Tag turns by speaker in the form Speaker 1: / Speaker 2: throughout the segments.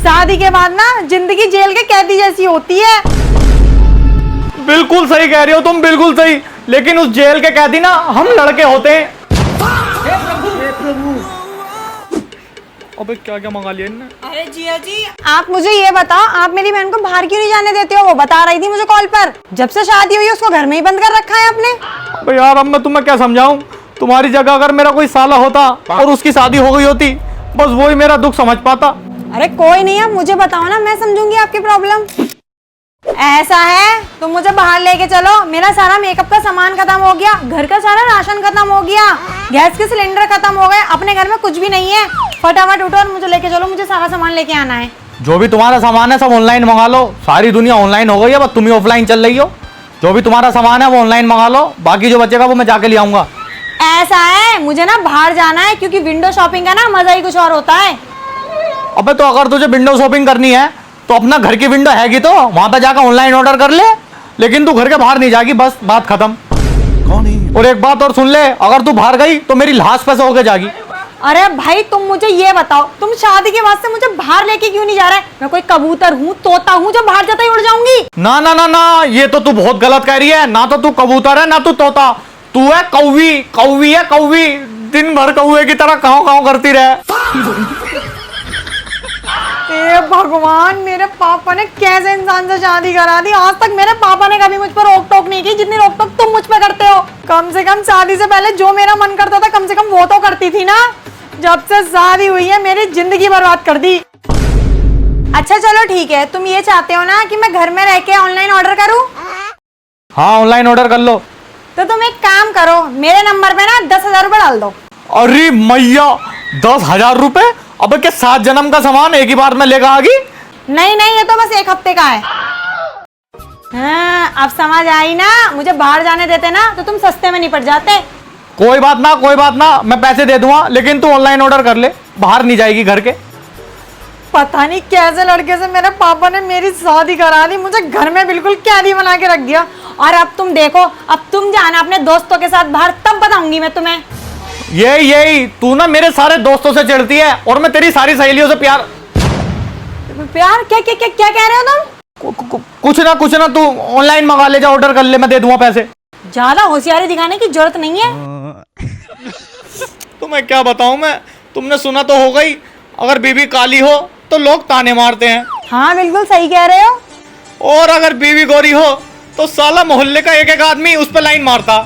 Speaker 1: शादी के बाद ना जिंदगी जेल के कैदी जैसी होती है।
Speaker 2: बिल्कुल सही कह रही हो तुम, बिल्कुल सही। लेकिन उस जेल के कैदी ना हम लड़के होते हैं। अबे क्या क्या मंगा लिया इनने?
Speaker 1: अरे जिया जी, आप मुझे ये बताओ, आप मेरी बहन को बाहर क्यों नहीं जाने देते हो? वो बता रही थी मुझे कॉल पर, जब से शादी हुई है उसको घर में ही बंद कर रखा है आपने।
Speaker 2: अबे यार अब मैं तुम्हें क्या समझाऊं? तुम्हारी जगह अगर मेरा कोई साला होता और उसकी शादी हो गई होती, बस वो ही मेरा दुख समझ पाता।
Speaker 1: अरे कोई नहीं, आप मुझे बताओ ना, मैं समझूंगी आपकी प्रॉब्लम। ऐसा है, तुम मुझे बाहर लेके चलो। मेरा सारा मेकअप का सामान खत्म हो गया, घर का सारा राशन खत्म हो गया, गैस के सिलेंडर खत्म हो गए, अपने घर में कुछ भी नहीं है। फटाफट उठो और मुझे लेके चलो, मुझे सारा सामान लेके आना है।
Speaker 2: जो भी तुम्हारा सामान है सब ऑनलाइन मंगा लो। सारी दुनिया ऑनलाइन हो गई है, बस तुम ही ऑफलाइन चल रही हो। जो भी तुम्हारा सामान है वो ऑनलाइन मंगा लो, बाकी जो बचेगा वो मैं जाके ले आऊंगा।
Speaker 1: ऐसा है, मुझे ना बाहर जाना है, क्योंकि विंडो शॉपिंग का ना मजा ही कुछ और होता है।
Speaker 2: अबे तो अगर तुझे विंडो शॉपिंग करनी है तो अपना घर की विंडो हैगी तो वहां पे जाकर ऑनलाइन ऑर्डर कर ले, लेकिन तू घर के बाहर नहीं जाएगी, बस बात खत्म।
Speaker 3: कौन है?
Speaker 2: और एक बात और सुन ले, अगर तू बाहर गई तो मेरी लाश पे से होके जाएगी।
Speaker 1: अरे भाई तुम मुझे ये बताओ, तुम शादी के बाद से मुझे बाहर लेके क्यों नहीं जा रहा है? मैं कोई कबूतर हूँ, तोता हूँ जो बाहर जाता ही उड़ जाऊंगी?
Speaker 2: ना ना ना ना, ये तो तू बहुत गलत कह रही है। ना तो तू कबूतर है ना तू तोता, तू है कौवी। कौवी है कौवी, दिन भर कौवे की तरह काव काव करती रहे।
Speaker 1: ए भगवान, मेरे पापा ने कैसे इंसान से शादी करा दी? आज तक मेरे पापा ने कभी मुझ पर रोक टोक नहीं की जितनी रोक टोक तुम मुझ पे करते हो। कम से कम शादी से पहले जो मेरा मन करता था कम से कम वो तो करती थी ना। जब से शादी हुई है मेरी जिंदगी बर्बाद कर दी। अच्छा चलो ठीक है, तुम ये चाहते हो ना कि मैं घर में रह के ऑनलाइन ऑर्डर करूं?
Speaker 2: हाँ ऑनलाइन ऑर्डर कर लो।
Speaker 1: तो तुम एक काम करो, मेरे नंबर पे ना 10,000 रुपए डाल दो।
Speaker 2: अरे मैया, 10,000 रुपए? अब क्या 7 जन्म का सामान एक ही बार में लेकर आ गई?
Speaker 1: नहीं नहीं, ये तो बस एक हफ्ते का है। हाँ, अब समझ आई ना, मुझे बाहर जाने देते ना तो तुम सस्ते में निपट जाते।
Speaker 2: कोई बात ना कोई बात ना, मैं पैसे दे दूंगा, लेकिन तू ऑनलाइन ऑर्डर कर ले, बाहर नहीं जाएगी घर के।
Speaker 1: पता नहीं कैसे लड़के से मेरे पापा ने मेरी शादी करा दी, मुझे घर में बिल्कुल कैदी बना के रख दिया। और अब तुम देखो, अब तुम जाना अपने दोस्तों के साथ बाहर, तब बताऊंगी मैं तुम्हें।
Speaker 2: यही तू ना मेरे सारे दोस्तों से चिढ़ती है और मैं तेरी सारी सहेलियों से प्यार।
Speaker 1: प्यार? क्या क्या क्या क्या कह रहे हो तुम?
Speaker 2: कुछ ना, तू ऑनलाइन मंगा ले, जा ऑर्डर कर ले, मैं दे दूंगा पैसे।
Speaker 1: ज्यादा होशियारी दिखाने की जरूरत नहीं है।
Speaker 2: तो मैं क्या बताऊं मैं, तुमने सुना तो होगा ही, अगर बीवी काली हो तो लोग ताने मारते हैं,
Speaker 1: हाँ बिल्कुल सही कह रहे हो।
Speaker 2: और अगर बीवी गोरी हो तो साला मोहल्ले का एक एक आदमी उस पर लाइन मारता।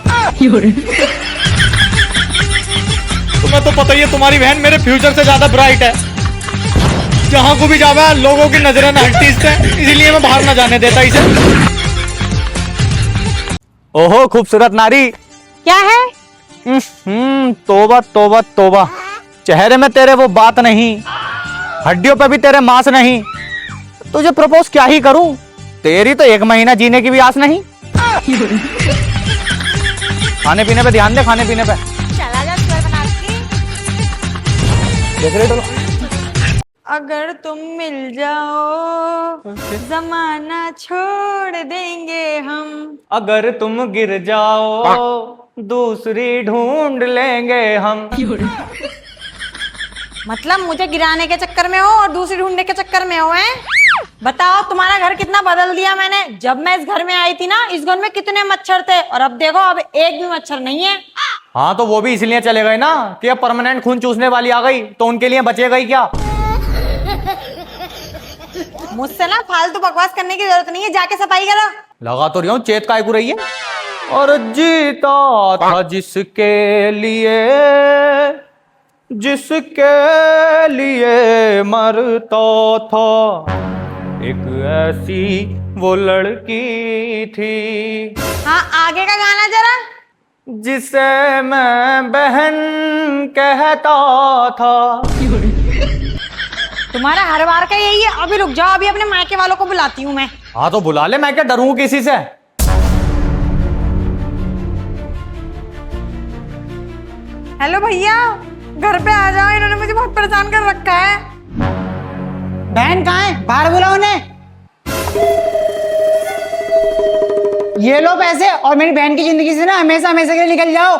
Speaker 2: तुम्हें तो पता ही है तुम्हारी बहन मेरे फ्यूचर से ज्यादा ब्राइट है। जहां को भी जावा लोगों की नजरें ना हटती इससे, इसीलिए मैं बाहर ना जाने देता इसे। ओहो खूबसूरत नारी।
Speaker 1: क्या है?
Speaker 2: तोबा तोबा तोबा, चेहरे में तेरे वो बात नहीं, हड्डियों पे भी तेरे मांस नहीं, तुझे प्रपोज क्या ही करूं, तेरी तो 1 महीना जीने की भी आस नहीं। खाने पीने पे ध्यान दे, खाने पीने पे।
Speaker 1: चला जा
Speaker 2: देख रहे तो।
Speaker 1: अगर तुम मिल जाओ जमाना छोड़ देंगे हम।
Speaker 2: अगर तुम गिर जाओ दूसरी ढूंढ लेंगे हम।
Speaker 1: मतलब मुझे गिराने के चक्कर में हो और दूसरी ढूंढने के चक्कर में हो हैं? बताओ तुम्हारा घर कितना बदल दिया मैंने। जब मैं इस घर में आई थी ना, इस घर में कितने मच्छर थे, और अब देखो अब एक भी मच्छर नहीं है।
Speaker 2: हाँ तो वो भी इसलिए चले गए ना कि अब परमानेंट खून चूसने वाली आ गई, तो उनके लिए बचेगा ही क्या।
Speaker 1: मुझसे ना फालतू बकवास करने की जरूरत नहीं है, जाके सफाई करो।
Speaker 2: लगा तो रही हूँ, चेत काय को रही है। और जीता था जिसके लिए मरता था, एक ऐसी वो लड़की थी।
Speaker 1: हाँ आगे का गाना जरा।
Speaker 2: जिसे मैं बहन कहता था।
Speaker 1: तुम्हारा हर बार का यही है। अभी रुक जाओ, अभी अपने मायके वालों को बुलाती हूँ मैं।
Speaker 2: हाँ तो बुला ले, मैं क्या डरूं किसी से।
Speaker 1: हेलो भैया, घर पे आ जाओ, इन्होंने मुझे बहुत परेशान कर रखा है।
Speaker 4: बहन कहाँ है? बाहर बुलाओ उन्हें। ये लो पैसे, और मेरी बहन की जिंदगी से ना हमेशा हमेशा के लिए निकल जाओ।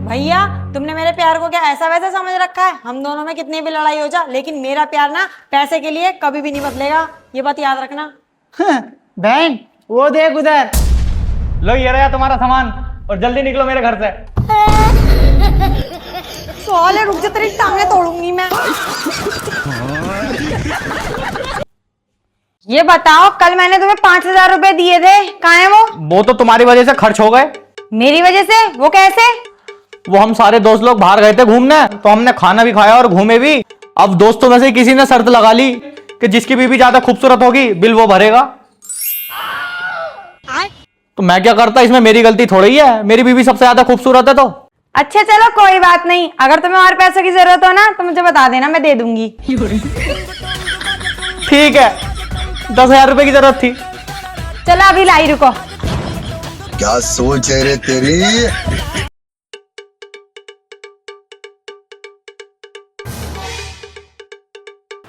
Speaker 1: भैया तुमने मेरे प्यार को क्या ऐसा वैसा समझ रखा है? हम दोनों में कितनी भी लड़ाई हो जा, लेकिन मेरा प्यार ना पैसे के लिए कभी भी नहीं बदलेगा, ये बात याद रखना।
Speaker 4: बहन वो देख उधर।
Speaker 2: लो ये रहा तुम्हारा सामान और जल्दी निकलो मेरे घर से।
Speaker 1: साले रुक जा, तेरी टांगे तोड़ूंगी मैं। ये बताओ, कल मैंने तुम्हें 5,000 रुपए दिए थे, कहाँ है
Speaker 2: वो तो तुम्हारी वजह से खर्च हो गए।
Speaker 1: मेरी वजह से? वो कैसे?
Speaker 2: वो हम सारे दोस्त लोग बाहर गए थे घूमने, तो हमने खाना भी खाया और घूमे भी। अब दोस्तों में से किसी ने शर्त लगा ली कि जिसकी बीवी ज्यादा खूबसूरत होगी बिल वो भरेगा। तो मैं क्या करता, इसमें मेरी गलती थोड़ी है, मेरी बीवी सबसे ज्यादा खूबसूरत है। तो
Speaker 1: अच्छा चलो कोई बात नहीं, अगर तुम्हें और पैसों की जरूरत हो ना तो मुझे बता देना, मैं दे दूंगी।
Speaker 2: ठीक है, 10,000 रुपए की जरूरत थी।
Speaker 1: चलो अभी लाई, रुको।
Speaker 3: क्या सोच है रे तेरी।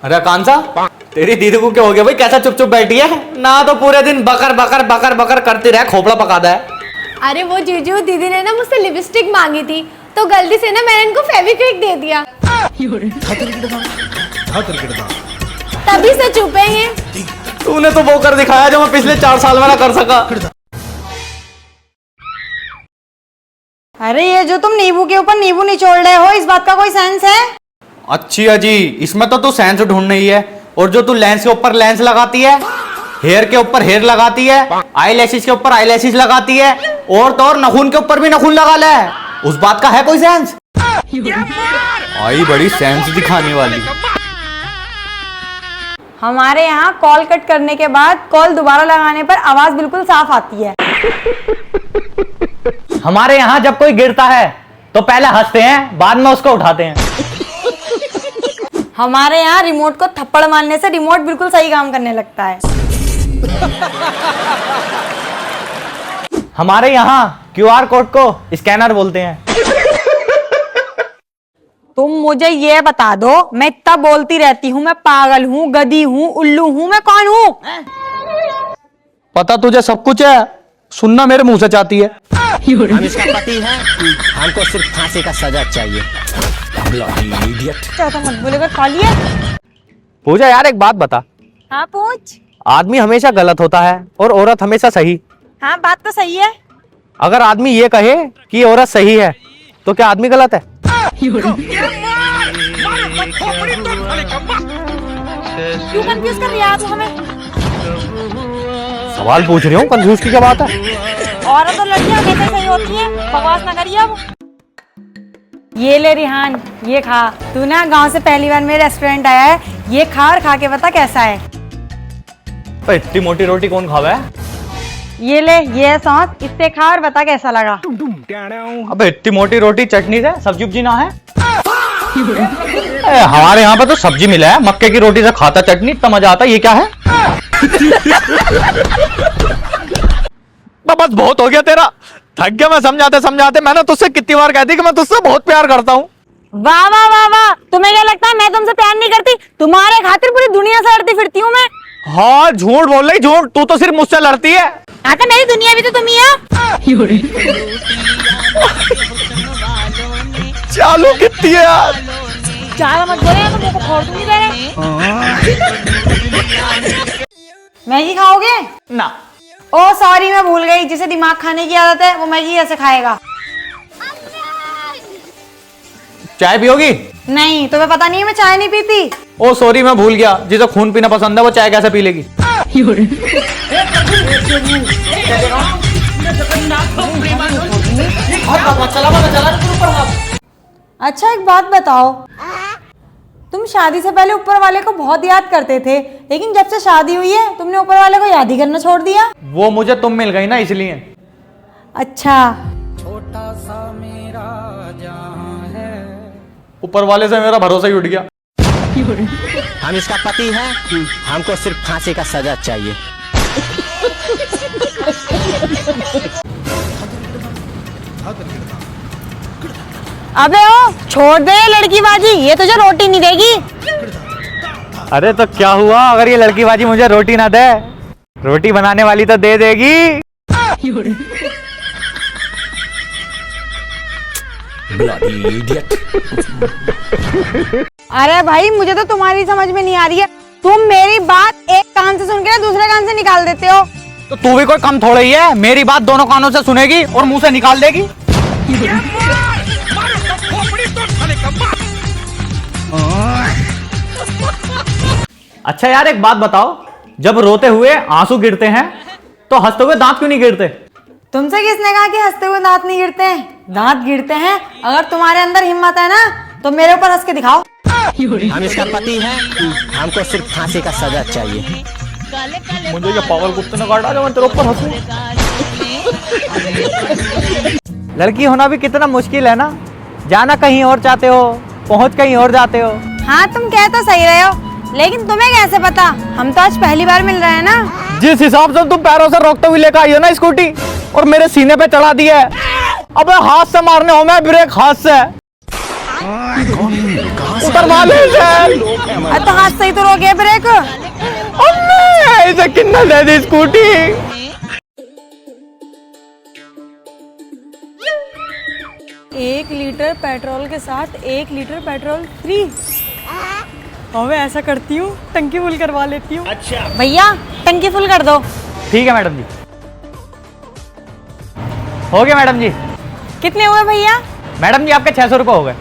Speaker 2: अरे कांसा, तेरी दीदी को क्या हो गया भाई? कैसा चुप चुप बैठी है ना? तो पूरे दिन बकर बकर बकर बकर करती रहे, खोपड़ा पकाता है।
Speaker 5: अरे वो जीजू, दीदी ने ना मुझसे लिपस्टिक मांगी थी तो गलती से ना मैंने इनको फेविक्विक दे दिया, तभी से चुप है ये।
Speaker 2: तूने तो वो कर दिखाया जो मैं पिछले 4 साल में ना कर सका।
Speaker 1: अरे ये जो तुम नींबू के ऊपर नींबू निचोड़ रहे हो, इस बात का कोई सेंस है?
Speaker 2: अच्छी अजी, इसमें तो तू सेंस ढूंढ रही है। और जो तू लेंस के ऊपर लेंस लगाती है, हेयर के ऊपर हेयर लगाती है, आई लैशेज के ऊपर आई लैशेज लगाती है, और तो और नखून के ऊपर भी नखून लगा ले, उस बात का है कोई सेंस? आई बड़ी सेंस दिखाने वाली।
Speaker 1: हमारे यहाँ कॉल कट करने के बाद कॉल दोबारा लगाने पर आवाज बिल्कुल साफ आती है।
Speaker 2: हमारे यहाँ जब कोई गिरता है तो पहले हंसते हैं, बाद में उसको उठाते हैं।
Speaker 1: हमारे यहाँ रिमोट को थप्पड़ मारने से रिमोट बिल्कुल सही काम करने लगता है।
Speaker 2: हमारे यहाँ QR कोड को स्कैनर बोलते हैं।
Speaker 1: तुम मुझे ये बता दो, मैं इतना बोलती रहती हूँ, मैं पागल हूँ, गधी हूँ, उल्लू हूँ, मैं कौन हूँ?
Speaker 2: पता तुझे सब कुछ है, सुनना मेरे मुंह से चाहती है।
Speaker 6: हम इसका पति है, हमको सिर्फ फांसी का सजा चाहिए।
Speaker 1: चाहता मत बोलेगा, खा लिया।
Speaker 2: पूजा यार एक बात बता,
Speaker 1: हाँ पूछ।
Speaker 2: आदमी हमेशा गलत होता है और औरत हमेशा सही।
Speaker 1: हाँ बात तो सही है।
Speaker 2: अगर आदमी ये कहे कि औरत सही है तो क्या आदमी गलत है?
Speaker 1: क्यों कंफ्यूज कर रही है आप हमें?
Speaker 2: सवाल पूछ रही हूँ, कंफ्यूज की क्या बात है?
Speaker 1: औरत और लड़कियां कैसे सही होती है? बकवास ना करिए अब। ये ले रिहान, ये खा। तू ना गांव से पहली बार मेरे रेस्टोरेंट आया है, ये खा और खा के बता कैसा है।
Speaker 2: तो इतनी मोटी रोटी कौन खावा है?
Speaker 1: ये ले, ये सौंफ, इससे खा और बता कैसा लगा।
Speaker 2: अबे इतनी मोटी रोटी चटनी से सब्जी उब्जी ना है? हमारे यहाँ पे तो सब्जी मिला है, मक्के की रोटी से खाता चटनी, इतना मजा आता है। ये क्या है? बस बहुत हो गया तेरा, थक गया मैं समझाते समझाते। मैंने तुझसे कितनी बार कहती कि मैं तुझसे बहुत प्यार करता हूँ।
Speaker 1: वाह वाह वाह वाह, तुम्हें क्या लगता है मैं तुमसे प्यार नहीं करती? तुम्हारे खातिर पूरी दुनिया से लड़ती फिरती हूँ मैं।
Speaker 2: हाँ झूठ बोल रही, झूठ। तू तो सिर्फ मुझसे लड़ती है।
Speaker 1: आका मेरी दुनिया भी तो तुम ही हो।
Speaker 2: चालू कितनी है यार?
Speaker 1: ज्यादा मत बोले तो मुझे फोड़ दूंगी तेरे। मैगी खाओगे?
Speaker 2: ना।
Speaker 1: ओ सॉरी, मैं भूल गई, जिसे दिमाग खाने की आदत है वो मैगी ऐसे खाएगा।
Speaker 2: चाय पियोगी?
Speaker 1: नहीं, तुम्हें पता नहीं है मैं चाय नहीं पीती।
Speaker 2: ओ सॉरी, मैं भूल गया, जिसे खून पीना पसंद है वो चाय कैसे पी लेगी?
Speaker 1: अच्छा एक बात बताओ, तुम शादी से पहले ऊपर वाले को बहुत याद करते थे, लेकिन जब से शादी हुई है तुमने ऊपर वाले को याद ही करना छोड़ दिया।
Speaker 2: वो मुझे तुम मिल गई ना, इसलिए।
Speaker 1: अच्छा।
Speaker 2: ऊपर वाले से मेरा भरोसा ही उठ गया।
Speaker 6: हम इसका पति है, हमको सिर्फ फांसी का सजा चाहिए।
Speaker 1: अबे ओ, छोड़ दे लड़की बाजी, ये तुझे रोटी नहीं देगी।
Speaker 2: अरे तो क्या हुआ अगर ये लड़की बाजी मुझे रोटी ना दे? रोटी बनाने वाली तो दे देगी।
Speaker 1: अरे भाई मुझे तो तुम्हारी समझ में नहीं आ रही है। तुम मेरी बात एक कान से सुन के दूसरे कान से निकाल देते हो।
Speaker 2: तो तू भी कोई कम थोड़ा ही है, मेरी बात दोनों कानों से सुनेगी और मुंह से निकाल देगी। अच्छा यार एक बात बताओ, जब रोते हुए आंसू गिरते हैं तो हंसते हुए दांत क्यों नहीं गिरते?
Speaker 1: तुमसे किसने कहा कि हंसते हुए दांत नहीं गिरते हैं? दांत गिरते हैं। अगर तुम्हारे अंदर हिम्मत है ना तो मेरे ऊपर हंस के दिखाओ।
Speaker 6: हम इसका पति है, हमको सिर्फ फांसी का सजा चाहिए।
Speaker 2: मुझे ये पागल कुत्ते ने काटा जो मैं तेरे ऊपर हंसूं। लड़की होना भी कितना मुश्किल है ना, जाना कहीं और चाहते हो, पहुंच कहीं और जाते हो।
Speaker 1: हाँ तुम कह तो सही रहे हो, लेकिन तुम्हें कैसे पता? हम तो आज पहली बार मिल रहे हैं ना।
Speaker 2: जिस हिसाब से तुम पैरों से रोकते हुए लेकर आई हो ना स्कूटी और मेरे सीने पे चढ़ा दिया है, अबे हाथ से मारने हो, मैं ब्रेक हाथ से उतरवा ले
Speaker 1: तो हाथ से ही तो रोके ब्रेक।
Speaker 2: इसे कितना दे दी स्कूटी।
Speaker 1: 1 लीटर पेट्रोल के साथ 1 लीटर पेट्रोल फ्री। अबे ऐसा करती हूँ, टंकी फुल करवा लेती हूँ। अच्छा भैया टंकी फुल कर दो।
Speaker 2: ठीक है मैडम जी, हो गया मैडम जी।
Speaker 1: कितने हुए भैया?
Speaker 2: मैडम जी आपके 600 रुपये हो गए।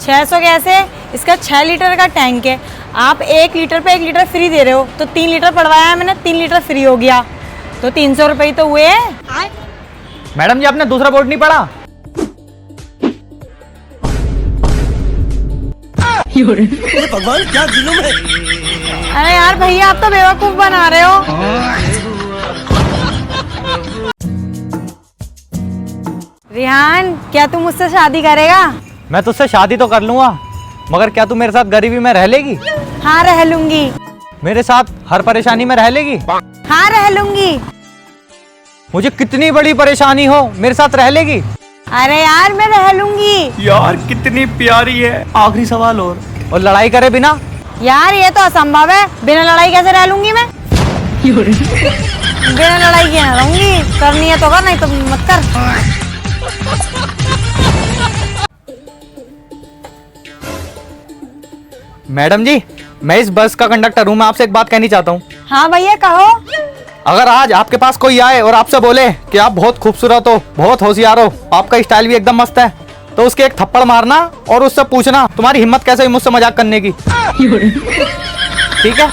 Speaker 1: 600 कैसे? इसका 6 लीटर का टैंक है, आप 1 लीटर पे 1 लीटर फ्री दे रहे हो, तो 3 लीटर पड़वाया है मैंने, 3 लीटर फ्री हो गया, तो 300 रुपये तो हुए।
Speaker 2: मैडम जी आपने दूसरा बोर्ड नहीं पढ़ा?
Speaker 6: भगवान क्या जुलूम है।
Speaker 1: अरे यार भैया आप तो बेवकूफ बना रहे हो। रिहान क्या तू मुझसे शादी करेगा?
Speaker 2: मैं तुझसे शादी तो कर लूंगा, मगर क्या तू मेरे साथ गरीबी में रह लेगी?
Speaker 1: हाँ रह लूंगी।
Speaker 2: मेरे साथ हर परेशानी में रह लेगी?
Speaker 1: हाँ रह लूंगी।
Speaker 2: मुझे कितनी बड़ी परेशानी हो मेरे साथ रह लेगी?
Speaker 1: अरे यार मैं रह लूंगी।
Speaker 2: यार कितनी प्यारी है। आखिरी सवाल और लड़ाई करे बिना?
Speaker 1: यार ये तो असंभव है, बिना लड़ाई कैसे रह लूंगी मैं? बिना लड़ाई के ना रहूंगी, करनी है तो कर, नहीं तो मत कर।
Speaker 2: मैडम जी मैं इस बस का कंडक्टर हूँ, मैं आपसे एक बात कहनी चाहता हूँ।
Speaker 1: हाँ भैया कहो।
Speaker 2: अगर आज आपके पास कोई आए और आपसे बोले कि आप बहुत खूबसूरत हो, बहुत होशियार हो, आपका स्टाइल भी एकदम मस्त है, तो उसके एक थप्पड़ मारना और उससे पूछना तुम्हारी हिम्मत कैसे हुई मुझसे मजाक करने की। ठीक है?